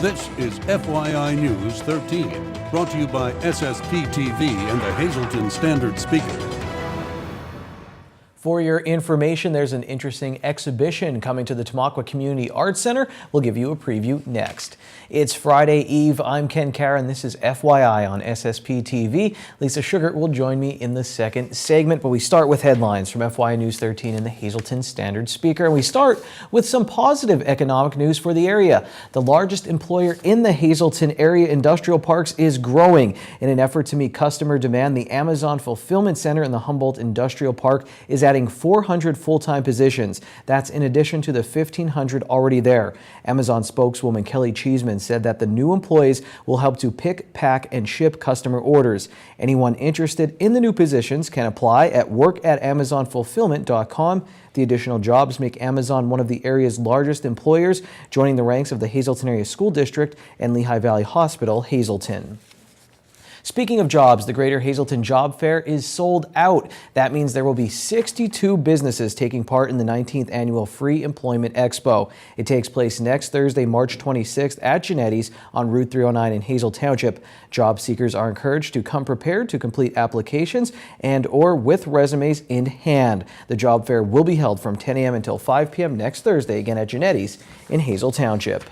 This is FYI News 13, brought to you by SSPTV and the Hazleton Standard Speaker. For your information, there's an interesting exhibition coming to the Tamaqua Community Arts Center. We'll give you a preview next. It's Friday Eve. I'm Ken Carr, and this is FYI on SSPTV. Lisa Sugar will join me in the second segment, but we start with headlines from FYI News 13 and the Hazleton Standard Speaker. And we start with some positive economic news for the area. The largest employer in the Hazleton area industrial parks is growing. In an effort to meet customer demand, the Amazon Fulfillment Center in the Humboldt Industrial Park is adding 400 full-time positions. That's in addition to the 1,500 already there. Amazon spokeswoman Kelly Cheeseman said that the new employees will help to pick, pack, and ship customer orders. Anyone interested in the new positions can apply at work@amazonfulfillment.com. The additional jobs make Amazon one of the area's largest employers, joining the ranks of the Hazleton Area School District and Lehigh Valley Hospital, Hazleton. Speaking of jobs, the Greater Hazleton Job Fair is sold out. That means there will be 62 businesses taking part in the 19th Annual Free Employment Expo. It takes place next Thursday, March 26th at Genetti's on Route 309 in Hazel Township. Job seekers are encouraged to come prepared to complete applications and/or with resumes in hand. The job fair will be held from 10 a.m. until 5 p.m. next Thursday, again at Genetti's in Hazel Township.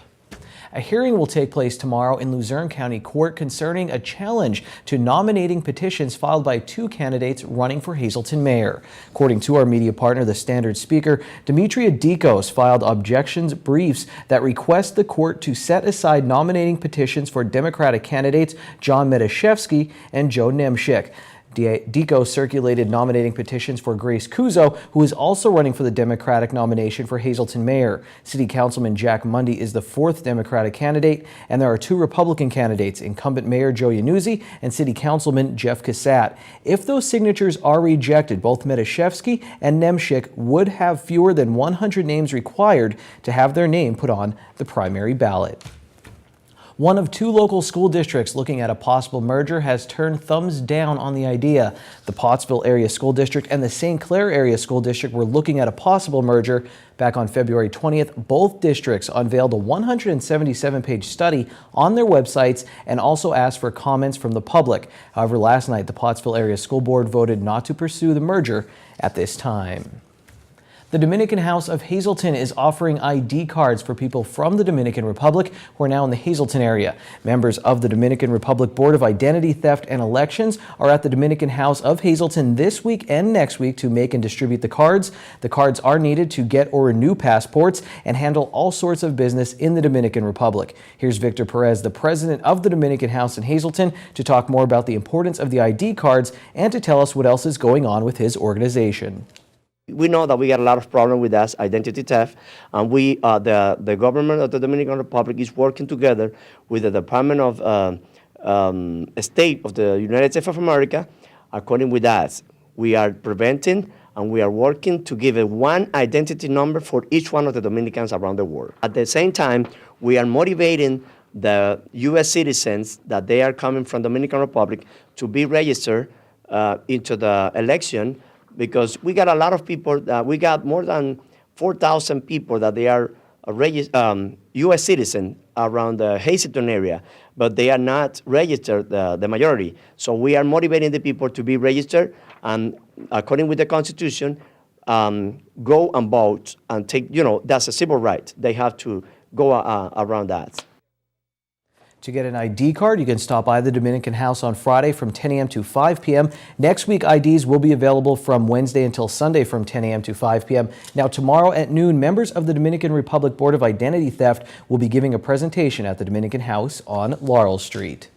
A hearing will take place tomorrow in Luzerne County Court concerning a challenge to nominating petitions filed by two candidates running for Hazleton mayor. According to our media partner, the Standard Speaker, Demetria Dikos filed objections briefs that request the court to set aside nominating petitions for Democratic candidates John Medashevsky and Joe Nemshik. Dikos circulated nominating petitions for Grace Kuzo, who is also running for the Democratic nomination for Hazleton mayor. City Councilman Jack Mundy is the fourth Democratic candidate, and there are two Republican candidates, incumbent Mayor Joe Yanuzzi and City Councilman Jeff Cassatt. If those signatures are rejected, both Medashevsky and Nemshik would have fewer than 100 names required to have their name put on the primary ballot. One of two local school districts looking at a possible merger has turned thumbs down on the idea. The Pottsville Area School District and the St. Clair Area School District were looking at a possible merger. Back on February 20th, both districts unveiled a 177-page study on their websites and also asked for comments from the public. However, last night, the Pottsville Area School Board voted not to pursue the merger at this time. The Dominican House of Hazleton is offering ID cards for people from the Dominican Republic who are now in the Hazleton area. Members of the Dominican Republic Board of Identity Theft and Elections are at the Dominican House of Hazleton this week and next week to make and distribute the cards. The cards are needed to get or renew passports and handle all sorts of business in the Dominican Republic. Here's Victor Perez, the president of the Dominican House in Hazleton, to talk more about the importance of the ID cards and to tell us what else is going on with his organization. We know that we got a lot of problems with that identity theft, and the government of the Dominican Republic is working together with the Department of State of the United States of America. According with that, we are preventing and we are working to give one identity number for each one of the Dominicans around the world. At the same time, we are motivating the U.S. citizens that they are coming from Dominican Republic to be registered into the election, because we got a lot of people, we got more than 4,000 people that they are U.S. citizens around the Hazleton area, but they are not registered, the majority. So we are motivating the people to be registered and, according with the Constitution, go and vote and take, that's a civil right. They have to go around that. To get an ID card, you can stop by the Dominican House on Friday from 10 a.m. to 5 p.m. Next week, IDs will be available from Wednesday until Sunday from 10 a.m. to 5 p.m. Now, tomorrow at noon, members of the Dominican Republic Board of Identity Theft will be giving a presentation at the Dominican House on Laurel Street.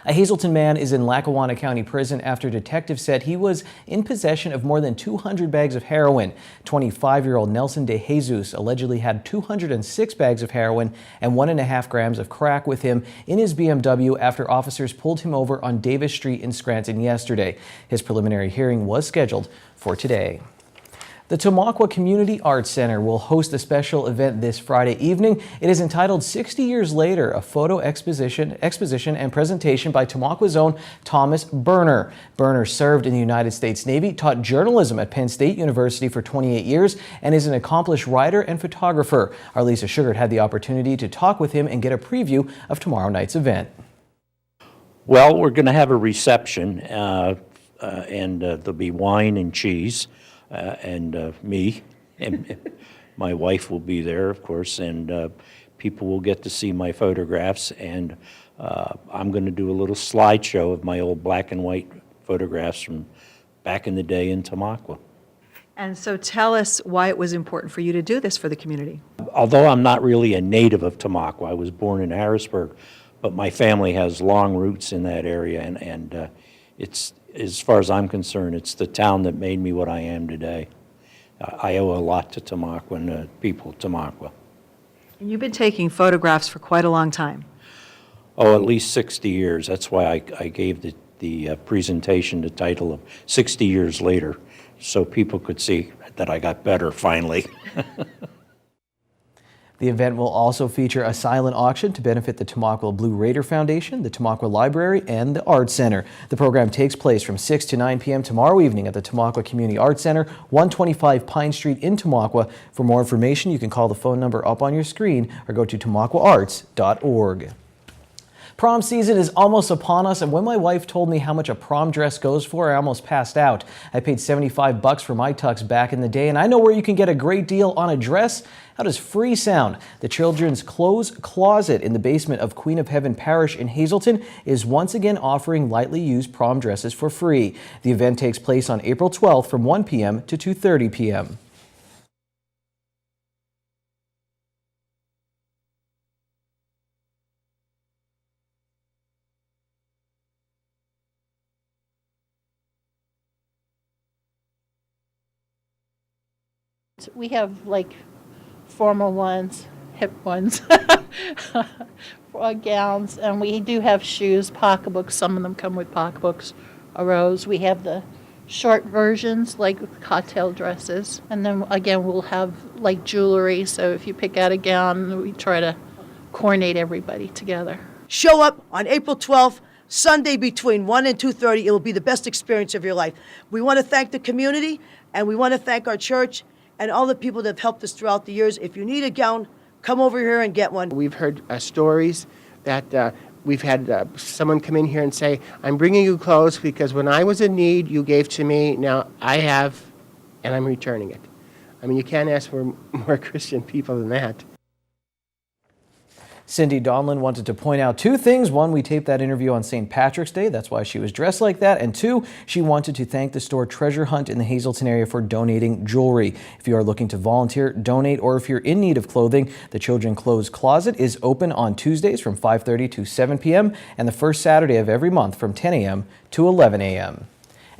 A Hazleton man is in Lackawanna County Prison after detectives said he was in possession of more than 200 bags of heroin. 25-year-old Nelson De Jesus allegedly had 206 bags of heroin and 1.5 grams of crack with him in his BMW after officers pulled him over on Davis Street in Scranton yesterday. His preliminary hearing was scheduled for today. The Tamaqua Community Arts Center will host a special event this Friday evening. It is entitled 60 Years Later, a photo exposition and presentation by Tamaqua's own Thomas Berner. Berner served in the United States Navy, taught journalism at Penn State University for 28 years, and is an accomplished writer and photographer. Our Lisa Sugart had the opportunity to talk with him and get a preview of tomorrow night's event. Well, we're going to have a reception, and there'll be wine and cheese. And me and my wife will be there, of course, and people will get to see my photographs, and I'm going to do a little slideshow of my old black and white photographs from back in the day in Tamaqua. And so tell us why it was important for you to do this for the community. Although I'm not really a native of Tamaqua, I was born in Harrisburg, but my family has long roots in that area, and it's, as far as I'm concerned, it's the town that made me what I am today. I owe a lot to Tamaqua and the people of Tamaqua. And you've been taking photographs for quite a long time. Oh, at least 60 years. That's why I gave the presentation the title of 60 Years Later, so people could see that I got better finally. The event will also feature a silent auction to benefit the Tamaqua Blue Raider Foundation, the Tamaqua Library, and the Arts Center. The program takes place from 6 to 9 p.m. tomorrow evening at the Tamaqua Community Arts Center, 125 Pine Street in Tamaqua. For more information, you can call the phone number up on your screen or go to tamaquaarts.org. Prom season is almost upon us, and when my wife told me how much a prom dress goes for, I almost passed out. I paid $75 for my tux back in the day, and I know where you can get a great deal on a dress. How does free sound? The Children's Clothes Closet in the basement of Queen of Heaven Parish in Hazleton is once again offering lightly used prom dresses for free. The event takes place on April 12th from 1 p.m. to 2:30 p.m. We have like formal ones, hip ones, gowns, and we do have shoes, pocketbooks. Some of them come with pocketbooks, a rose. We have the short versions like cocktail dresses, and then again we'll have like jewelry. So if you pick out a gown, we try to coordinate everybody together. Show up on April 12th, Sunday between 1 and 2:30. It will be the best experience of your life. We want to thank the community, and we want to thank our church and all the people that have helped us throughout the years. If you need a gown, come over here and get one. We've heard stories that we've had someone come in here and say, I'm bringing you clothes because when I was in need, you gave to me. Now I have, and I'm returning it. I mean, you can't ask for more Christian people than that. Cindy Donlin wanted to point out two things. One, we taped that interview on St. Patrick's Day. That's why she was dressed like that. And two, she wanted to thank the store Treasure Hunt in the Hazleton area for donating jewelry. If you are looking to volunteer, donate, or if you're in need of clothing, the Children's Clothes Closet is open on Tuesdays from 5:30 to 7 p.m. and the first Saturday of every month from 10 a.m. to 11 a.m.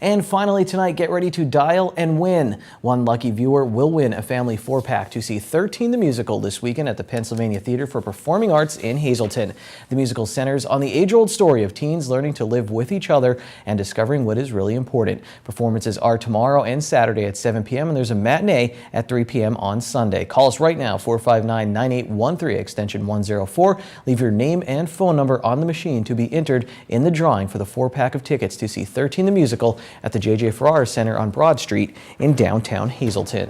And finally tonight, get ready to dial and win. One lucky viewer will win a family 4-pack to see 13 the Musical this weekend at the Pennsylvania Theater for Performing Arts in Hazleton. The musical centers on the age-old story of teens learning to live with each other and discovering what is really important. Performances are tomorrow and Saturday at 7 p.m. and there's a matinee at 3 p.m. on Sunday. Call us right now, 459-9813, extension 104. Leave your name and phone number on the machine to be entered in the drawing for the 4-pack of tickets to see 13 the Musical at the J.J. Farrar Center on Broad Street in downtown Hazleton.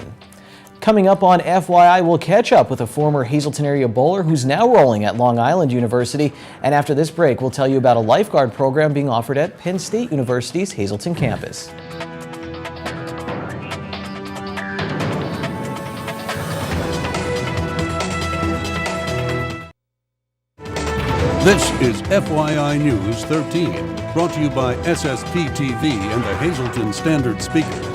Coming up on FYI, we'll catch up with a former Hazleton area bowler who's now rolling at Long Island University. And after this break, we'll tell you about a lifeguard program being offered at Penn State University's Hazleton campus. This is FYI News 13, brought to you by SSPTV and the Hazleton Standard Speaker.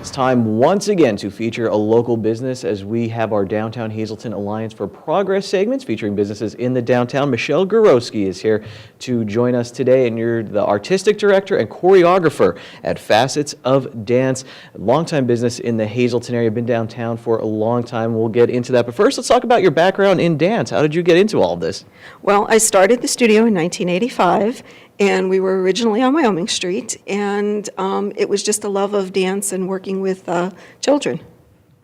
It's time once again to feature a local business as we have our Downtown Hazleton Alliance for Progress segments featuring businesses in the downtown. Michelle Gorowski is here to join us today, and you're the artistic director and choreographer at Facets of Dance. Longtime business in the Hazleton area, been downtown for a long time. We'll get into that, but first let's talk about your background in dance. How did you get into all of this? Well, I started the studio in 1985, And we were originally on Wyoming Street, and it was just a love of dance and working with children.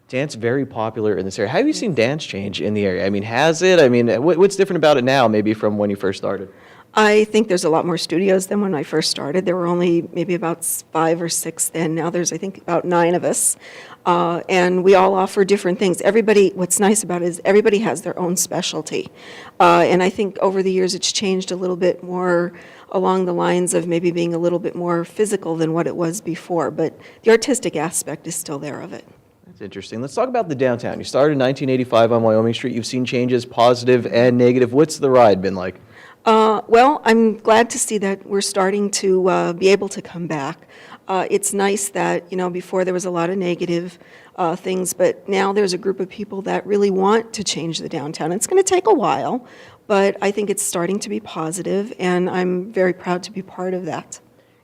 Dance very popular in this area. How have you seen dance change in the area? I mean, has it? I mean, what's different about it now, maybe from when you first started? I think there's a lot more studios than when I first started. There were only maybe about 5 or 6 then. Now there's, I think, about 9 of us. And we all offer different things. Everybody, what's nice about it is everybody has their own specialty. And I think over the years it's changed a little bit more along the lines of maybe being a little bit more physical than what it was before. But the artistic aspect is still there of it. That's interesting. Let's talk about the downtown. You started in 1985 on Wyoming Street. You've seen changes, positive and negative. What's the ride been like? Well, I'm glad to see that we're starting to be able to come back. It's nice that, before there was a lot of negative things, but now there's a group of people that really want to change the downtown. It's going to take a while, but I think it's starting to be positive, and I'm very proud to be part of that.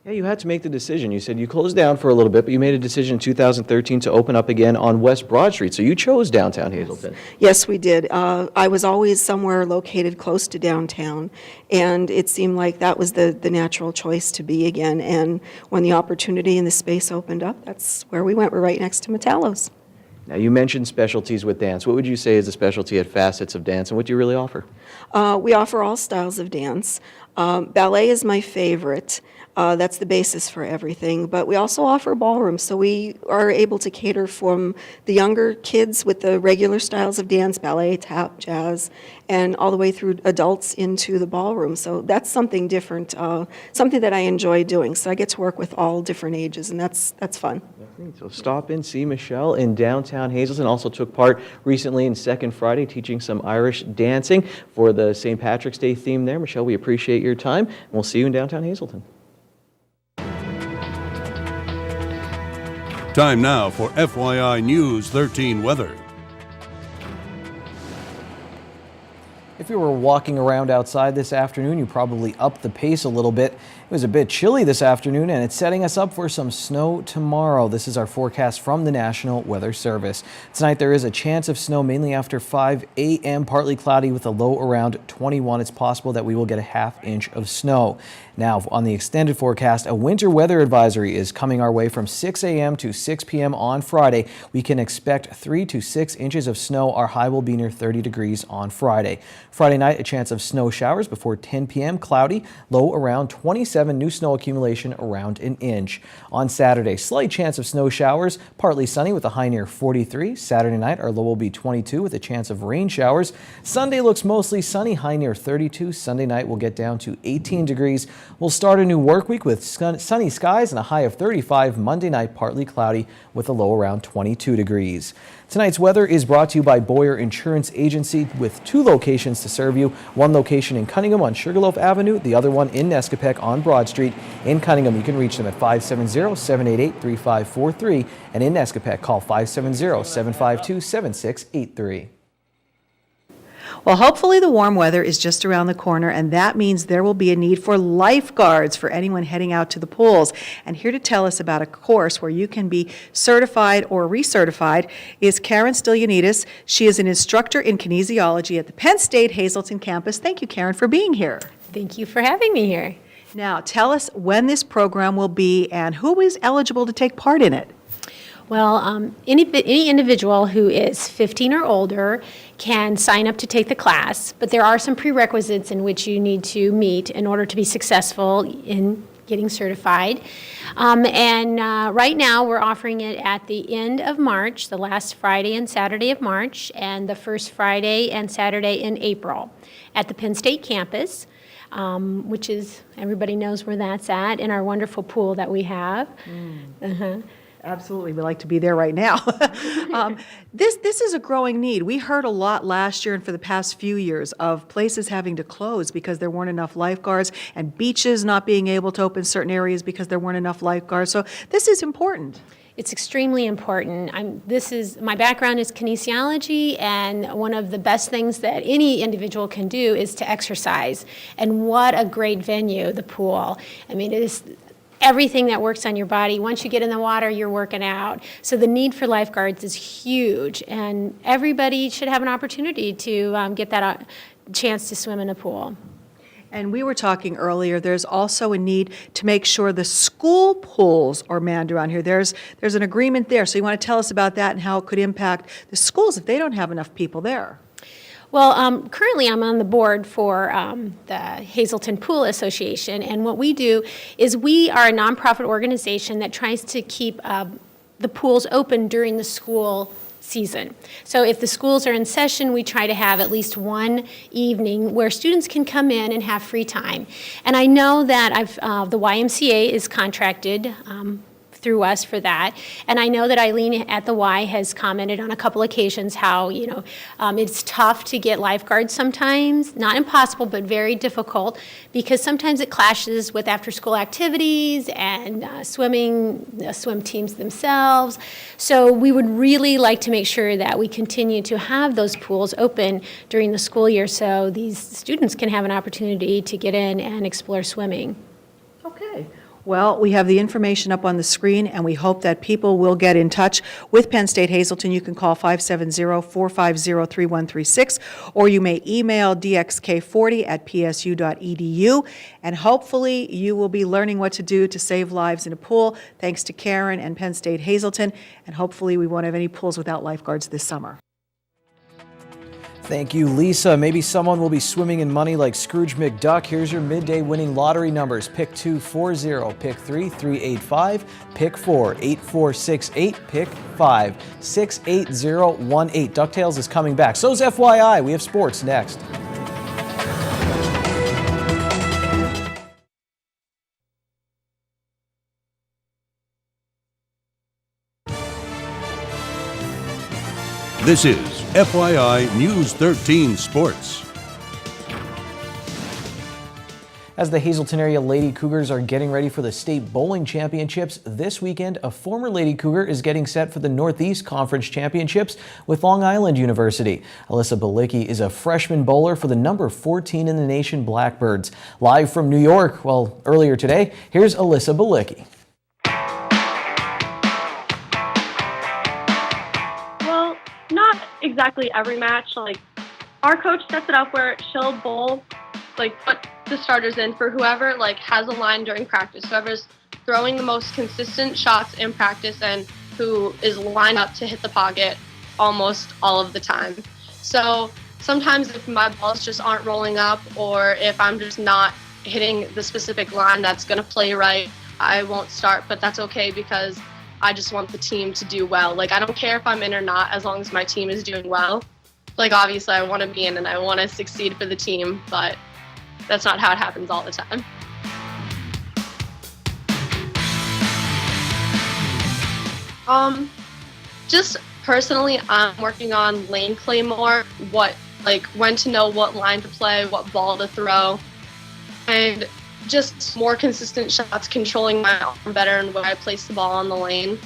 Yeah, you had to make the decision. You said you closed down for a little bit, but you made a decision in 2013 to open up again on West Broad Street. So you chose downtown Hazleton. Yes, we did. I was always somewhere located close to downtown, and it seemed like that was the natural choice to be again. And when the opportunity and the space opened up, that's where we went. We're right next to Metallo's. Now, you mentioned specialties with dance. What would you say is the specialty at Facets of Dance, and what do you really offer? We offer all styles of dance. Ballet is my favorite. That's the basis for everything. But we also offer ballroom, so we are able to cater from the younger kids with the regular styles of dance, ballet, tap, jazz, and all the way through adults into the ballroom. So that's something different, something that I enjoy doing. So I get to work with all different ages, and that's fun. So stop in, see Michelle in downtown Hazleton. Also took part recently in Second Friday teaching some Irish dancing for the St. Patrick's Day theme there. Michelle, we appreciate your time, and we'll see you in downtown Hazleton. Time now for FYI News 13 weather. If you were walking around outside this afternoon, you probably upped the pace a little bit. It was a bit chilly this afternoon, and it's setting us up for some snow tomorrow. This is our forecast from the National Weather Service. Tonight there is a chance of snow mainly after 5 a.m., partly cloudy with a low around 21. It's possible that we will get a ½ inch of snow. Now, on the extended forecast, a winter weather advisory is coming our way from 6 a.m. to 6 p.m. on Friday. We can expect 3 to 6 inches of snow. Our high will be near 30 degrees on Friday. Friday night, a chance of snow showers before 10 p.m. Cloudy, low around 27, new snow accumulation around an inch. On Saturday, slight chance of snow showers, partly sunny with a high near 43. Saturday night, our low will be 22 with a chance of rain showers. Sunday looks mostly sunny, high near 32. Sunday night will get down to 18 degrees. We'll start a new work week with sunny skies and a high of 35. Monday night, partly cloudy with a low around 22 degrees. Tonight's weather is brought to you by Boyer Insurance Agency with 2 locations to serve you. One location in Cunningham on Sugarloaf Avenue, the other one in Nescopec on Broad Street. In Cunningham, you can reach them at 570-788-3543, and in Nescopec, call 570-752-7683. Well, hopefully the warm weather is just around the corner, and that means there will be a need for lifeguards for anyone heading out to the pools. And here to tell us about a course where you can be certified or recertified is Karen Stylianides. She is an instructor in kinesiology at the Penn State Hazleton campus. Thank you, Karen, for being here. Thank you for having me here. Now, tell us when this program will be and who is eligible to take part in it. Well, any individual who is 15 or older can sign up to take the class, but there are some prerequisites in which you need to meet in order to be successful in getting certified. Right now we're offering it at the end of March, the last Friday and Saturday of March, and the first Friday and Saturday in April at the Penn State campus. Which is, everybody knows where that's at, in our wonderful pool that we have. Absolutely, we like to be there right now. This is a growing need. We heard a lot last year and for the past few years of places having to close because there weren't enough lifeguards, and beaches not being able to open certain areas because there weren't enough lifeguards. So this is important. It's extremely important. My background is kinesiology, and one of the best things that any individual can do is to exercise. And what a great venue, the pool. I mean, it is everything that works on your body. Once you get in the water, you're working out. So the need for lifeguards is huge, and everybody should have an opportunity to get that chance to swim in a pool. And we were talking earlier, there's also a need to make sure the school pools are manned around here. There's an agreement there. So you want to tell us about that and how it could impact the schools if they don't have enough people there? Well, currently I'm on the board for the Hazleton Pool Association, and what we do is we are a nonprofit organization that tries to keep the pools open during the school season. So if the schools are in session, we try to have at least one evening where students can come in and have free time. And I know that the YMCA is contracted through us for that. And I know that Eileen at the Y has commented on a couple occasions how, it's tough to get lifeguards sometimes, not impossible, but very difficult, because sometimes it clashes with after-school activities and swimming, swim teams themselves. So we would really like to make sure that we continue to have those pools open during the school year so these students can have an opportunity to get in and explore swimming. Okay. Well, we have the information up on the screen, and we hope that people will get in touch with Penn State Hazleton. You can call 570-450-3136, or you may email dxk40@psu.edu, and hopefully you will be learning what to do to save lives in a pool, thanks to Karen and Penn State Hazleton, and hopefully we won't have any pools without lifeguards this summer. Thank you, Lisa. Maybe someone will be swimming in money like Scrooge McDuck. Here's your midday winning lottery numbers. Pick 2, 40, pick 3, 385, pick 4, 8468, pick 5, 68018. DuckTales is coming back. So's FYI. We have sports next. This is FYI News 13 Sports. As the Hazleton area Lady Cougars are getting ready for the state bowling championships this weekend, a former Lady Cougar is getting set for the Northeast Conference Championships with Long Island University. Alyssa Balicki is a freshman bowler for the number 14 in the nation Blackbirds. Live from New York, well, earlier today, here's Alyssa Balicki. Not exactly every match. Like, our coach sets it up where she'll bowl, like, put the starters in for whoever, like, has a line during practice. Whoever's throwing the most consistent shots in practice and who is lined up to hit the pocket almost all of the time. So sometimes if my balls just aren't rolling up, or if I'm just not hitting the specific line that's going to play right, I won't start, but that's okay because I just want the team to do well. Like, I don't care if I'm in or not, as long as my team is doing well. Like, obviously I want to be in and I want to succeed for the team, but that's not how it happens all the time. Just personally, I'm working on lane play more, when to know what line to play, what ball to throw, and just more consistent shots, controlling my arm better and where I place the ball on the lane.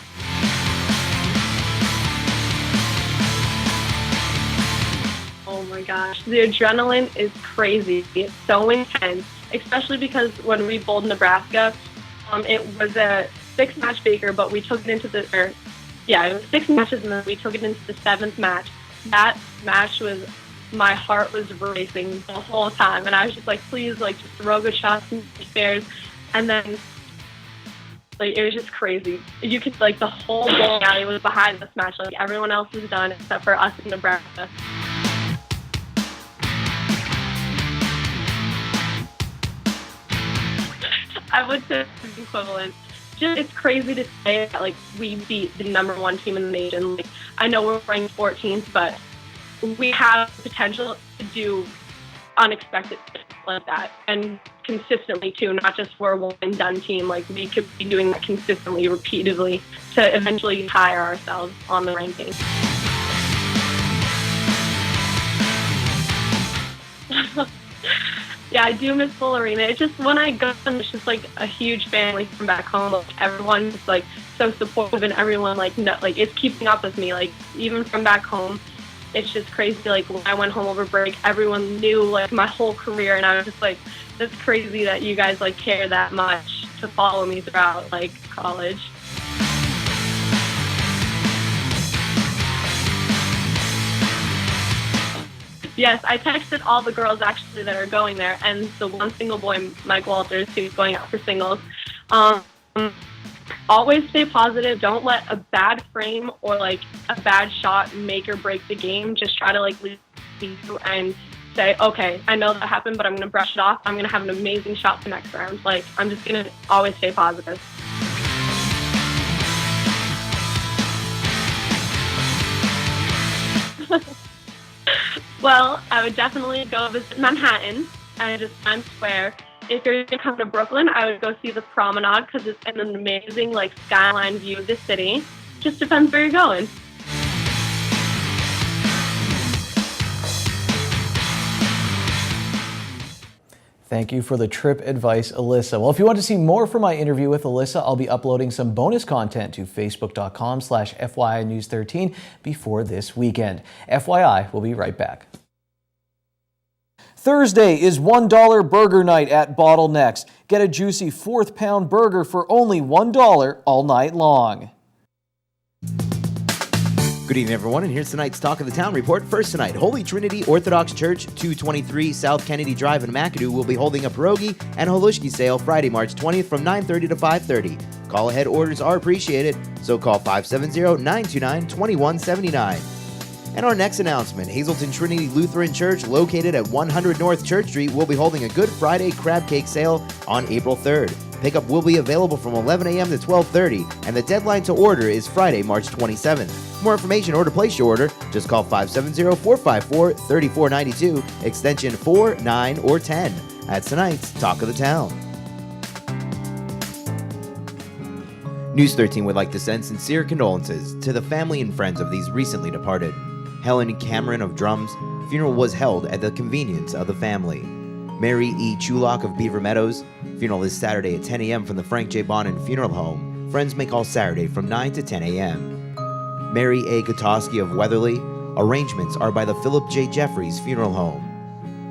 Oh my gosh, the adrenaline is crazy. It's so intense, especially because when we bowled Nebraska, it was a 6-match Baker, but we took it into it was 6 matches, and then we took it into the 7th match. That match was, my heart was racing the whole time, and I was just like, please, like, just throw good shots and spares. And then, like, it was just crazy. You could, like, the whole bowling alley was behind this match. Like, everyone else was done except for us in Nebraska. I would say it's equivalent. Just, it's crazy to say that, like, we beat the number 1 team in the nation. Like, I know we're ranked 14th, but we have the potential to do unexpected things like that, and consistently too, not just for a one-and-done team. Like, we could be doing that consistently, repeatedly, to eventually hire ourselves on the ranking. Yeah, I do miss Full Arena. It's just, when I go, it's just like a huge family from back home. Like, everyone's like so supportive, and everyone it's keeping up with me. Like, even from back home, it's just crazy. Like, when I went home over break, everyone knew, like, my whole career, and I was just like, that's crazy that you guys, like, care that much to follow me throughout, like, college. Yes, I texted all the girls actually that are going there, and the one single boy, Mike Walters, who's going out for singles. Always stay positive. Don't let a bad frame or like a bad shot make or break the game. Just try to like leave and say, okay, I know that happened, but I'm going to brush it off. I'm going to have an amazing shot the next round. Like, I'm just going to always stay positive. Well, I would definitely go visit Manhattan and just Times Square. If you're going to come to Brooklyn, I would go see the Promenade because it's an amazing like skyline view of the city. Just depends where you're going. Thank you for the trip advice, Alyssa. Well, if you want to see more from my interview with Alyssa, I'll be uploading some bonus content to facebook.com/FYI News 13 before this weekend. FYI, we'll be right back. Thursday is $1 burger night at Bottlenecks. Get a juicy 4th pound burger for only $1 all night long. Good evening, everyone, and here's tonight's Talk of the Town report. First tonight, Holy Trinity Orthodox Church, 223 South Kennedy Drive in McAdoo will be holding a pierogi and halushki sale Friday, March 20th from 9:30 to 5:30. Call-ahead orders are appreciated, so call 570-929-2179. And our next announcement, Hazleton Trinity Lutheran Church, located at 100 North Church Street, will be holding a Good Friday crab cake sale on April 3rd. Pickup will be available from 11 a.m. to 12:30, and the deadline to order is Friday, March 27th. For more information or to place your order, just call 570-454-3492, extension 4, 9, or 10. That's tonight's Talk of the Town. News 13 would like to send sincere condolences to the family and friends of these recently departed. Helen Cameron of Drums, funeral was held at the convenience of the family. Mary E. Chulak of Beaver Meadows, funeral is Saturday at 10 a.m. from the Frank J. Bonin Funeral Home. Friends may call Saturday from 9 to 10 a.m. Mary A. Gutowski of Weatherly, arrangements are by the Philip J. Jeffries Funeral Home.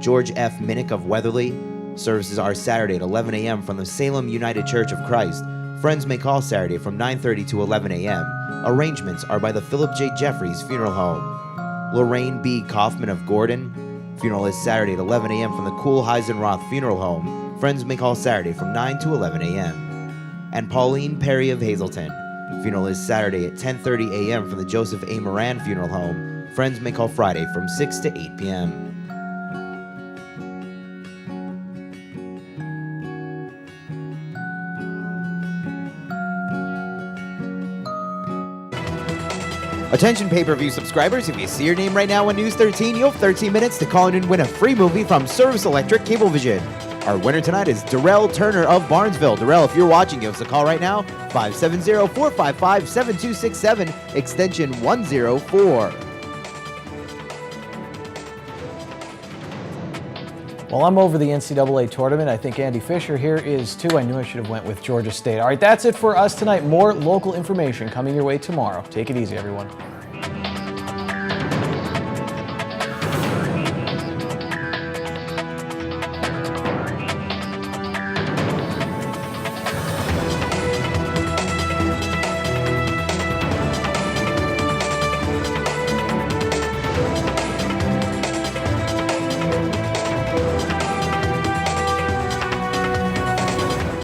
George F. Minnick of Weatherly, services are Saturday at 11 a.m. from the Salem United Church of Christ. Friends may call Saturday from 9:30 to 11 a.m. Arrangements are by the Philip J. Jeffries Funeral Home. Lorraine B. Kaufman of Gordon, funeral is Saturday at 11 a.m. from the Kuhlheisenroth Funeral Home. Friends may call Saturday from 9 to 11 a.m. And Pauline Perry of Hazleton, funeral is Saturday at 10:30 a.m. from the Joseph A. Moran Funeral Home. Friends may call Friday from 6 to 8 p.m. Attention pay-per-view subscribers, if you see your name right now on News 13, you'll have 13 minutes to call in and win a free movie from Service Electric Cablevision. Our winner tonight is Darrell Turner of Barnesville. Darrell, if you're watching, give us a call right now, 570-455-7267, extension 104. Well, I'm over the NCAA tournament. I think Andy Fisher here is too. I knew I should have went with Georgia State. All right, that's it for us tonight. More local information coming your way tomorrow. Take it easy, everyone.